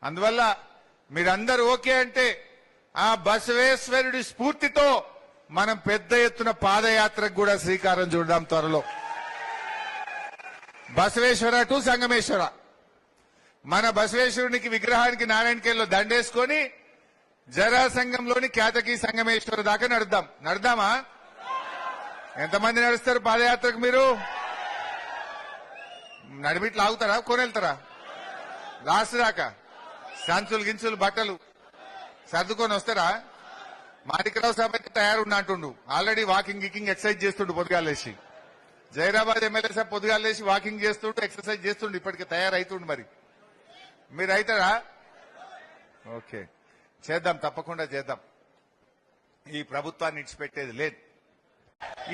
అందువల్ల మీరందరూ ఓకే అంటే ఆ బసవేశ్వరుడి స్ఫూర్తితో మనం పెద్ద ఎత్తున పాదయాత్రకు కూడా శ్రీకారం చుడదాం త్వరలో. బసవేశ్వర టు సంగమేశ్వర, మన బసవేశ్వరునికి విగ్రహానికి నారాయణకేల్లో దండేసుకొని జరాసంగంలోని ఖ్యాతకి సంగమేశ్వర దాకా నడుద్దామా? ఎంతమంది నడుస్తారు పాదయాత్రకు? మీరు నడిమిట్లు ఆగుతారా, కొనెళ్తారా? లాస్ట్ దాకా సంచులు గించులు బట్టలు సర్దుకొని వస్తారా? మాణిక్రావు సభ అయితే తయారున్నా అంటుండు. ఆల్రెడీ వాకింగ్ గికింగ్ ఎక్సర్సైజ్ చేస్తుండు పొద్దుగాలేసి. జైరాబాద్ ఎమ్మెల్యే సాబ్ పొద్దుగాలేసి వాకింగ్ చేస్తుండు, ఎక్సర్సైజ్ చేస్తుండు, ఇప్పటికి తయారైతుండు. మరి మీరు అవుతారా? ఓకే, చేద్దాం, తప్పకుండా చేద్దాం. ఈ ప్రభుత్వాన్ని ఇడిచిపెట్టేది లేదు.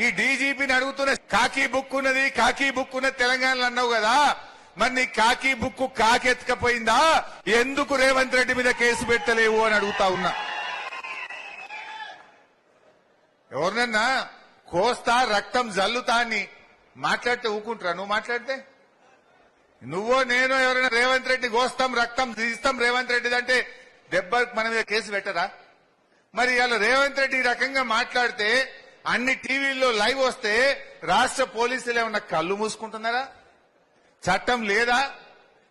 ఈ డీజీపీని అడుగుతున్న కాకి బుక్ ఉన్నది, కాకి బుక్ ఉన్నది తెలంగాణలో అన్నావు కదా, మరి నీ కాకి బుక్ కాకెత్తుకపోయిందా? ఎందుకు రేవంత్ రెడ్డి మీద కేసు పెట్టలేవు అని అడుగుతా ఉన్నా. ఎవరినన్నా కోస్తా రక్తం జల్లుతా అని మాట్లాడితే ఊకుంటారా? నువ్వు మాట్లాడితే నువ్వో నేనో ఎవరైనా రేవంత్ రెడ్డి కోస్తాం రక్తం తీస్తాం రేవంత్ రెడ్డి అంటే దెబ్బ మన మీద కేసు పెట్టరా? మరి ఇలా రేవంత్ రెడ్డి ఈ రకంగా మాట్లాడితే అన్ని టీవీల్లో లైవ్ వస్తే రాష్ట్ర పోలీసులు ఏమన్నా కళ్ళు మూసుకుంటున్నారా? చట్టం లేదా?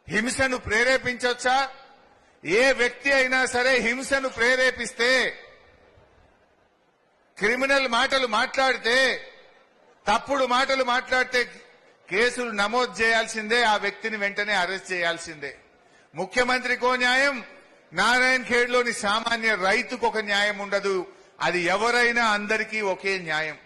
హింసను ప్రేరేపించవచ్చా? ఏ వ్యక్తి అయినా సరే హింసను ప్రేరేపిస్తే, క్రిమినల్ మాటలు మాట్లాడితే, తప్పుడు మాటలు మాట్లాడితే కేసులు నమోదు చేయాల్సిందే, ఆ వ్యక్తిని వెంటనే అరెస్ట్ చేయాల్సిందే. ముఖ్యమంత్రికో న్యాయం, నారాయణఖేడ్లోని సామాన్య రైతుకు ఒక న్యాయం ఉండదు. అది ఎవరైనా అందరికీ ఒకే న్యాయం.